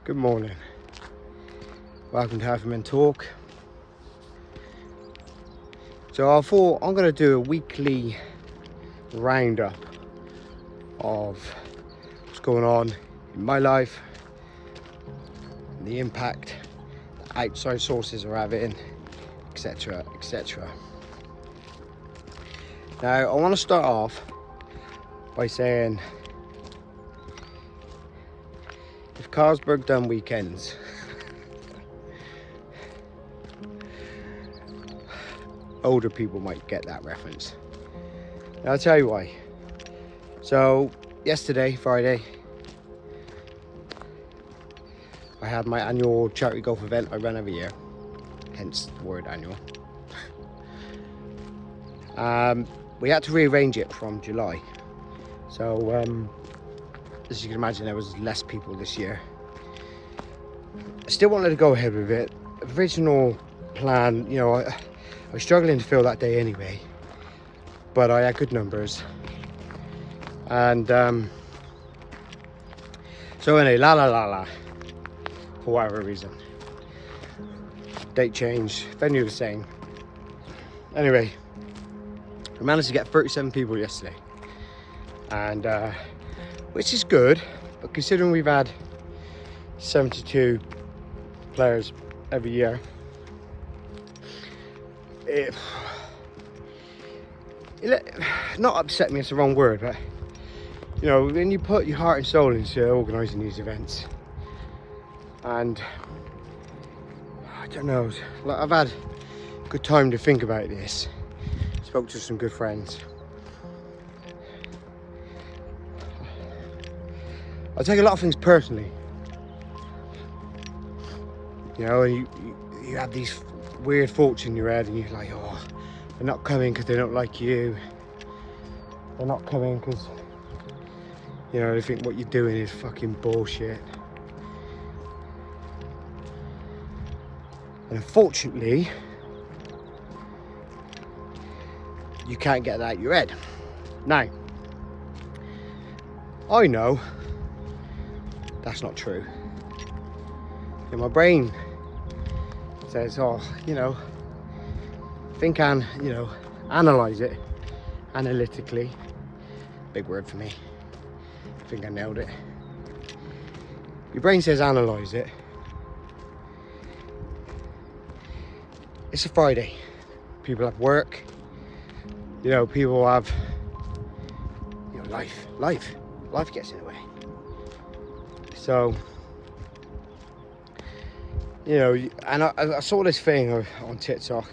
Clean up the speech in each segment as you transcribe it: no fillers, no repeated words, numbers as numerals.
Good morning. Welcome to Hyperman Talk. So I thought I'm going to do a weekly roundup of what's going on in my life, and the impact that outside sources are having, etc, etc. Now I want to start off by saying, if Carlsberg done weekends, older people might get that reference. And I'll tell you why. So yesterday, Friday, I had my annual charity golf event I run every year, hence the word annual. We had to rearrange it from July. So as you can imagine, there was less people this year. I still wanted to go ahead with it. Original plan, I was struggling to fill that day anyway, but I had good numbers. And so anyway, for whatever reason, date change, venue the same. Anyway, I managed to get 37 people yesterday, and which is good, but considering we've had 72 players every year, it not upset me, it's the wrong word, but when you put your heart and soul into organising these events, and I don't know, like, I've had a good time to think about this, spoke to some good friends. I take a lot of things personally. You have these weird thoughts in your head, and you're like, oh, they're not coming because they don't like you. They're not coming because, they think what you're doing is fucking bullshit. And unfortunately, you can't get that out of your head. Now, I know that's not true. And my brain says, think and, analyze it analytically. Big word for me. I think I nailed it. Your brain says analyze it. It's a Friday. People have work. People have, life gets in the way. So, and I saw this thing on TikTok,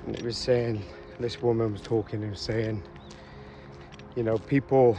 and it was saying, this woman was talking and saying, people,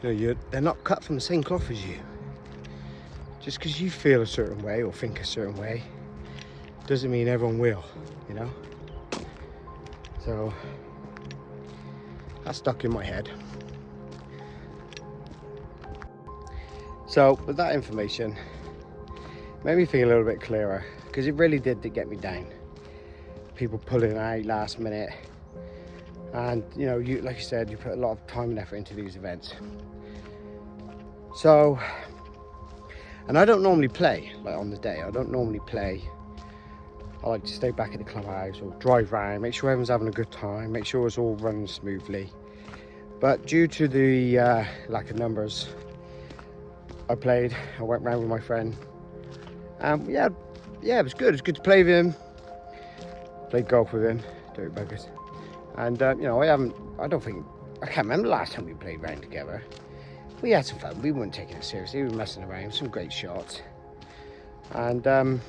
they're not cut from the same cloth as you. Just because you feel a certain way or think a certain way doesn't mean everyone will, So that stuck in my head. So with that information, made me feel a little bit clearer, because it really did get me down. People pulling out last minute, and you, like you said, you put a lot of time and effort into these events. So, and I don't normally play, like on the day, I don't normally play. I like to stay back at the clubhouse or drive around, make sure everyone's having a good time, make sure it's all running smoothly. But due to the lack of numbers, I went round with my friend. Yeah, it was good. It was good to play with him. Played golf with him, dirty buggers. And I can't remember the last time we played round together. We had some fun. We weren't taking it seriously. We were messing around. Some great shots. And done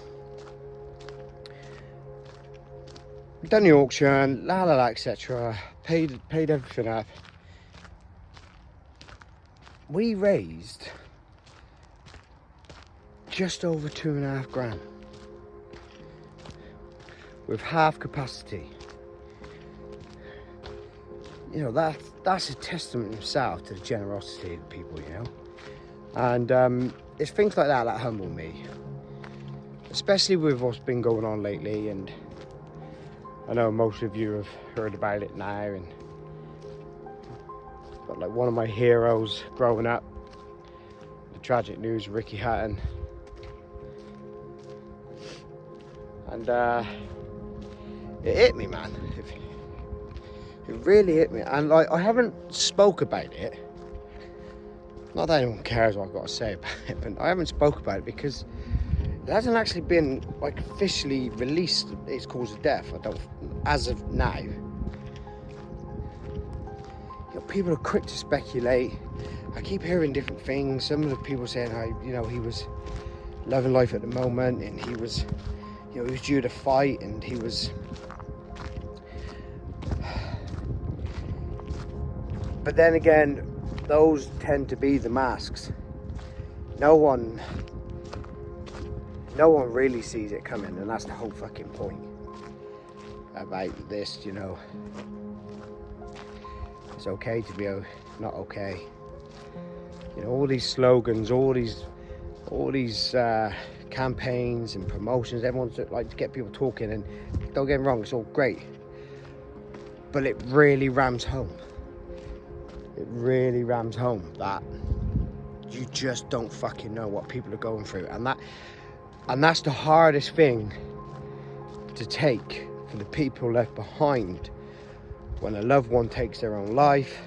the auction, etc. Paid everything up. We raised just over $2,500 with half capacity. That's a testament himself to the generosity of the people, and it's things like that humble me, especially with what's been going on lately. And I know most of you have heard about it now, but like one of my heroes growing up, the tragic news, Ricky Hatton. And it hit me, man. It really hit me. And like, I haven't spoke about it. Not that anyone cares what I've got to say about it, but I haven't spoke about it because it hasn't actually been like officially released its cause of death. I don't, as of now. You know, people are quick to speculate. I keep hearing different things. Some of the people saying how, you know, he was loving life at the moment, and he was, you know, he was due to fight, and he was. But then again, those tend to be the masks. No one really sees it coming, and that's the whole fucking point about this, you know. It's okay to be not okay. You know, all these slogans, all these campaigns and promotions, everyone's like to get people talking, and don't get me wrong, it's all great. But it really rams home. It really rams home that you just don't fucking know what people are going through, and that's the hardest thing to take for the people left behind when a loved one takes their own life.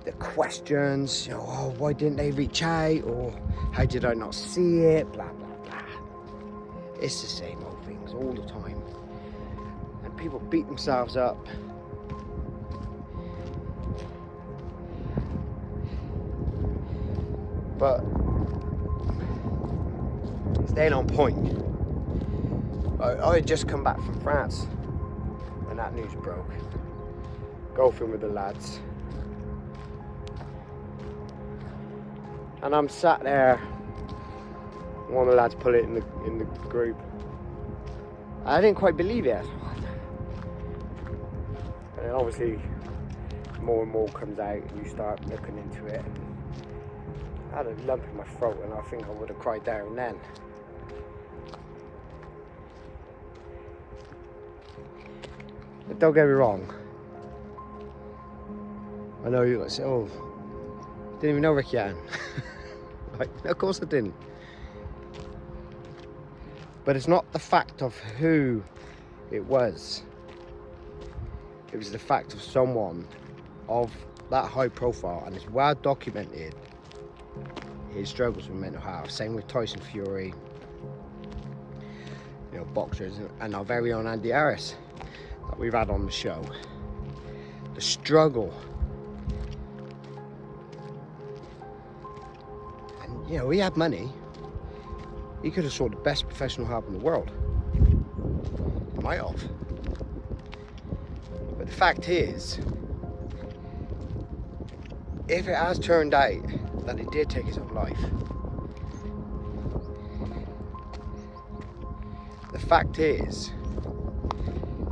The questions, you know, oh, why didn't they reach out, or how did I not see it, blah blah blah. It's the same old things all the time, and people beat themselves up. But staying on point, I had just come back from France when that news broke. Golfing with the lads, and I'm sat there. One of the lads put it in the group. I didn't quite believe it. And then obviously more and more comes out, and you start looking into it. I had a lump in my throat, and I think I would have cried there and then. But don't get me wrong. I know you're going to say, oh, didn't even know Ricky Hatton. Like, of course I didn't. But it's not the fact of who it was. It was the fact of someone of that high profile, and it's well documented. His struggles with mental health. Same with Tyson Fury, you know, boxers, and our very own Andy Harris that we've had on the show. The struggle, and you know, he had money. He could have sought the best professional help in the world. He might have. But the fact is, if it has turned out that he did take his own life, the fact is,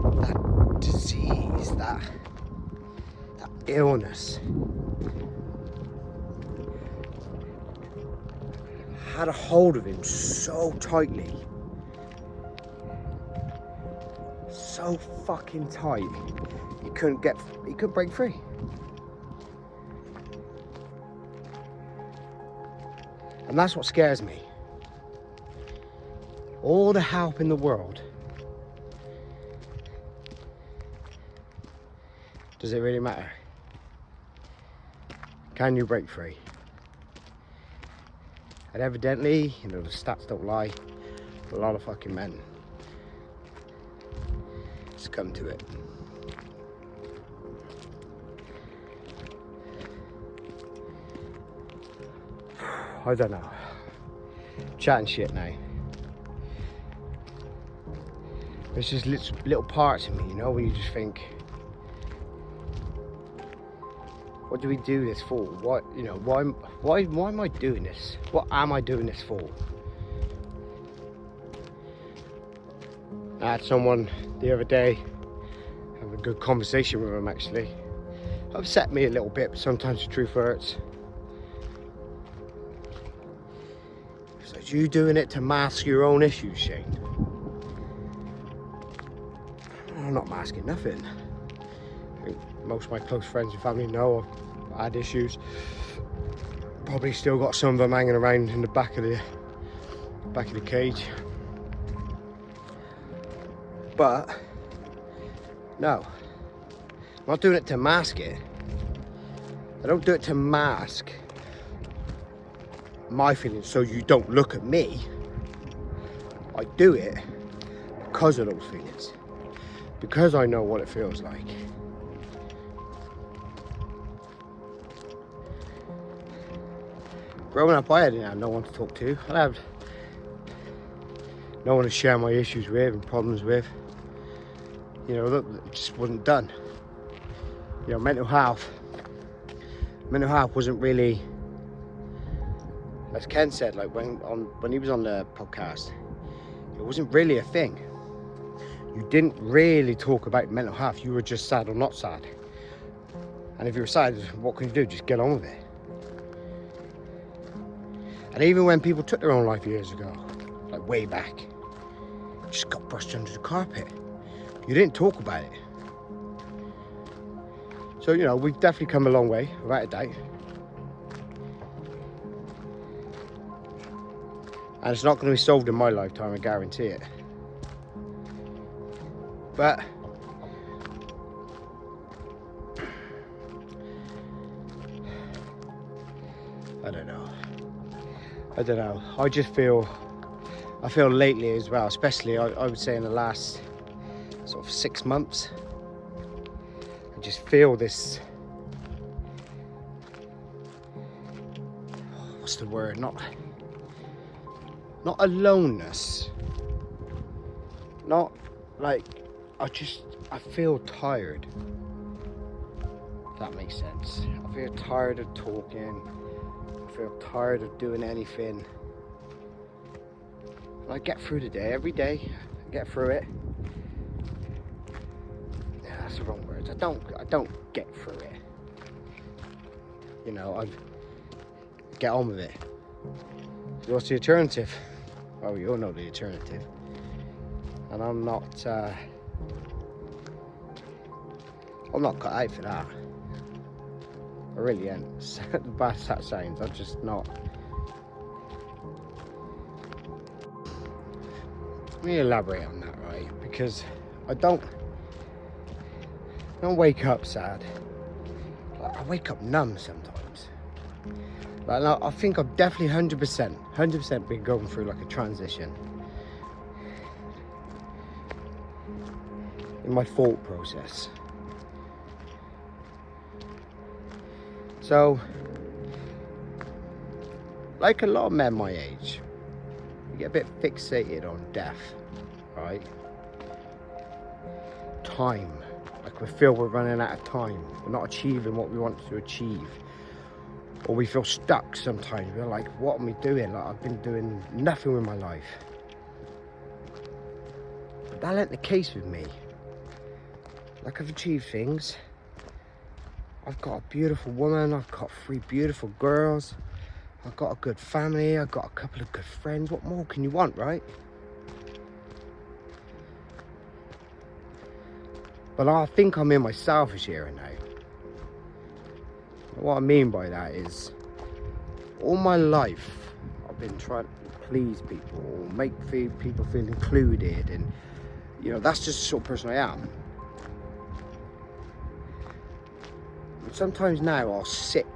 that disease, that illness had a hold of him so tightly, so fucking tight, he couldn't break free. And that's what scares me. All the help in the world. Does it really matter? Can you break free? And evidently, you know, the stats don't lie. A lot of fucking men succumb to it. I don't know. Chatting shit now. There's just little parts of me, you know, where you just think, what do we do this for? What, you know, why am I doing this? What am I doing this for? I had someone the other day have a good conversation with him, actually. Upset me a little bit, but sometimes the truth hurts. So you doing it to mask your own issues, Shane? I'm not masking nothing. I think most of my close friends and family know I've had issues. Probably still got some of them hanging around in the back of the cage. But no, I'm not doing it to mask it. I don't do it to mask my feelings so you don't look at me. I do it because of those feelings, because I know what it feels like. Growing up, I didn't have no one to talk to. I have no one to share my issues with and problems with. You know, look, it just wasn't done. You know, mental health wasn't really, as Ken said, like when he was on the podcast, it wasn't really a thing. You didn't really talk about mental health. You were just sad or not sad. And if you were sad, what can you do? Just get on with it. And even when people took their own life years ago, like way back, just got brushed under the carpet. You didn't talk about it. So, you know, we've definitely come a long way, without a doubt. And it's not going to be solved in my lifetime, I guarantee it. But I don't know. I feel lately as well, especially I would say in the last sort of 6 months, I just feel this, what's the word, not aloneness, not like, I feel tired, if that makes sense. I feel tired of talking, I feel tired of doing anything. And I get through the day, every day, I get through it. Yeah, that's the wrong words. I don't get through it. You know, I get on with it. So what's the alternative? Well, you all know the alternative. And I'm not cut out for that. I really ain't. The bad as that sounds, I'm just not. Let me elaborate on that, right? Because I don't wake up sad. I wake up numb sometimes. Like, I think I've definitely 100% been going through like a transition in my thought process. So, like a lot of men my age, we get a bit fixated on death, right? Time. Like we feel we're running out of time. We're not achieving what we want to achieve. Or we feel stuck sometimes. We're like, what am I doing? Like, I've been doing nothing with my life. But that ain't the case with me. Like, I've achieved things. I've got a beautiful woman, I've got 3 beautiful girls, I've got a good family, I've got a couple of good friends. What more can you want, right? But I think I'm in my selfish era now. What I mean by that is, all my life I've been trying to please people, or make people feel included, and you know, that's just the sort of person I am. Sometimes now I'll sit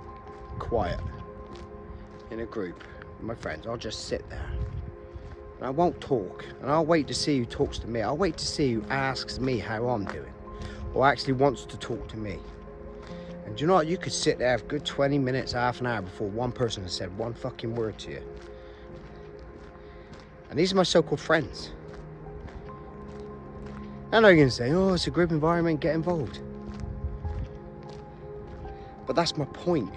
quiet in a group with my friends. I'll just sit there and I won't talk, and I'll wait to see who talks to me. I'll wait to see who asks me how I'm doing, or actually wants to talk to me. And do you know what? You could sit there for a good 20 minutes, half an hour before one person has said one fucking word to you. And these are my so-called friends. I know you're going to say, oh, it's a group environment, get involved. But that's my point.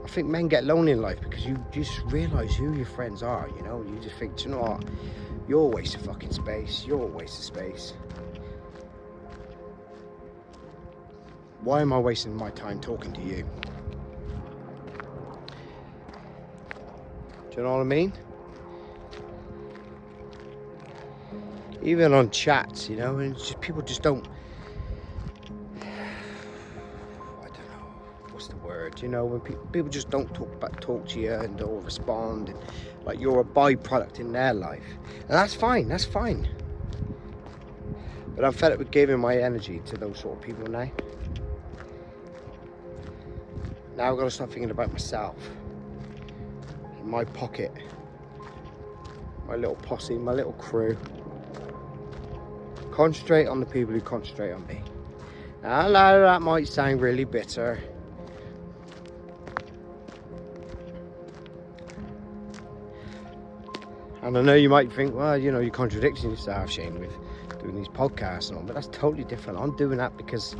I think men get lonely in life because you just realise who your friends are, you know? You just think, do you know what? You're a waste of fucking space. You're a waste of space. Why am I wasting my time talking to you? Do you know what I mean? Even on chats, you know, and people just don't, what's the word, you know, when people just don't talk to you and don't respond, and like you're a byproduct in their life. And that's fine, but I'm fed up with giving my energy to those sort of people now. Now I've got to start thinking about myself, in my pocket, my little posse, my little crew. Concentrate on the people who concentrate on me. I know that might sound really bitter. And I know you might think, well, you know, you're contradicting yourself, Shane, with doing these podcasts and all, but that's totally different. I'm doing that because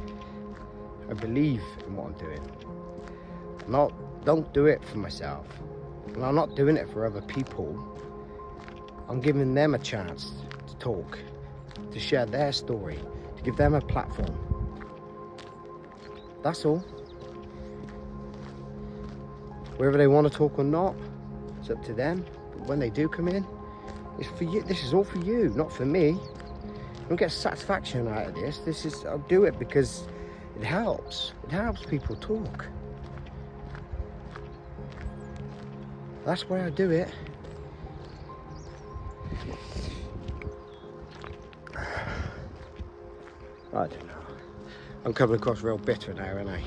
I believe in what I'm doing. Don't do it for myself. And I'm not doing it for other people. I'm giving them a chance to talk, to share their story, to give them a platform. That's all. Whether they want to talk or not, it's up to them. But when they do come in, it's for you. This is all for you, not for me. I don't get satisfaction out of this. I'll do it because it helps. It helps people talk. That's why I do it. I don't know. I'm coming across real bitter now, aren't I?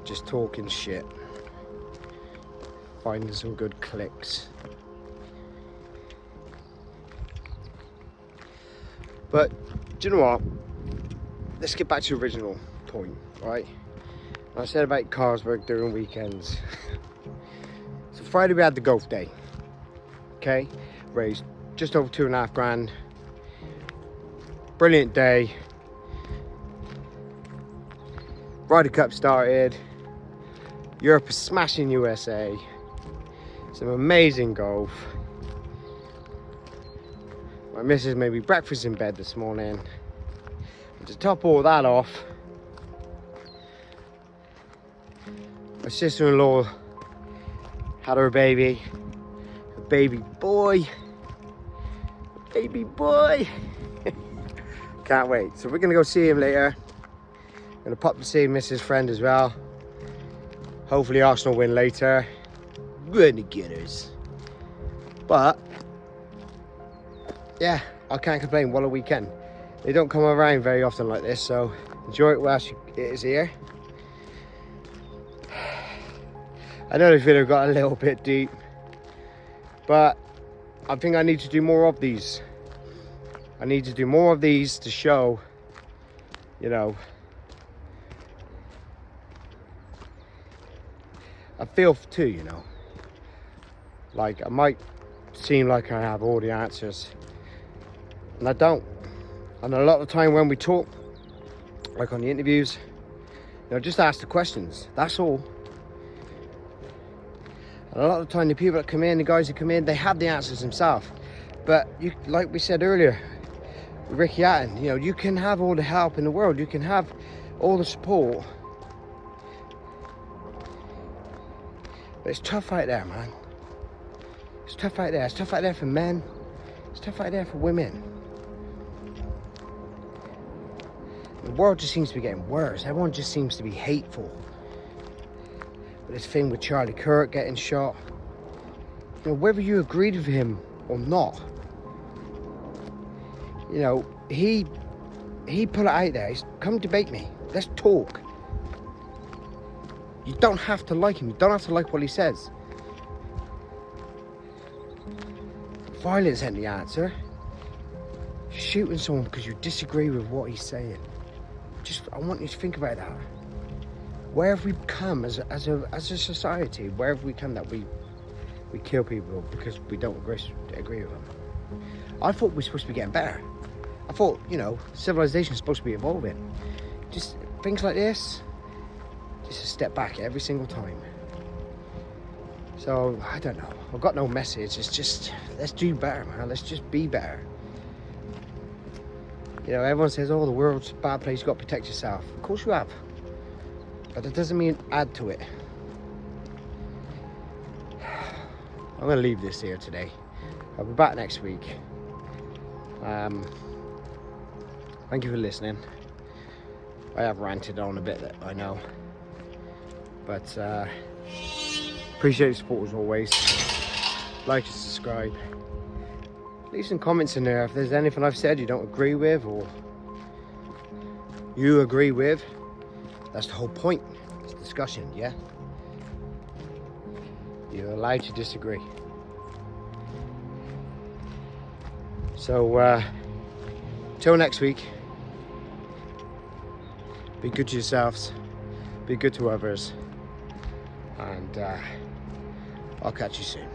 Just talking shit. Finding some good clicks. But, do you know what? Let's get back to the original point, right? I said about Carlsberg during weekends. So Friday we had the golf day. Okay? Raised just over £2,500. Brilliant day. Ryder Cup started. Europe is smashing USA. Some amazing golf. My missus made me breakfast in bed this morning. And to top all that off, my sister-in-law had her baby. A baby boy. A baby boy. Can't wait. So we're gonna go see him later. Gonna pop to see Mrs. Friend as well. Hopefully Arsenal win later. Gonna get us. But yeah, I can't complain. What a weekend. They don't come around very often like this, so enjoy it whilst it is here. I know this video got a little bit deep, but I think I need to do more of these. I need to do more of these to show, you know, I feel too, you know, like I might seem like I have all the answers, and I don't. And a lot of the time when we talk, like on the interviews, you know, just ask the questions, that's all. And a lot of the time the people that come in, the guys that come in, they have the answers themselves. But you, like we said earlier, with Ricky Hatton, you know, you can have all the help in the world, you can have all the support, but it's tough out there, man. It's tough out there. It's tough out there for men. It's tough out there for women. The world just seems to be getting worse. Everyone just seems to be hateful. But this thing with Charlie Kirk getting shot, you know, whether you agreed with him or not, you know, he put it out there. He's, come debate me. Let's talk. You don't have to like him. You don't have to like what he says. Violence ain't the answer. Shooting someone because you disagree with what he's saying. I want you to think about that. Where have we come as a society? Where have we come that we kill people because we don't agree with them? I thought we were supposed to be getting better. I thought, you know, civilization is supposed to be evolving. Just things like this, just a step back every single time. So, I don't know. I've got no message. It's just, let's do better, man. Let's just be better. You know, everyone says, oh, the world's a bad place. You've got to protect yourself. Of course you have. But that doesn't mean add to it. I'm going to leave this here today. I'll be back next week. Thank you for listening. I have ranted on a bit, that I know, but appreciate the support as always. Like and subscribe. Leave some comments in there if there's anything I've said you don't agree with or you agree with. That's the whole point. It's discussion, yeah? You're allowed to disagree. So, till next week, be good to yourselves, be good to others, and I'll catch you soon.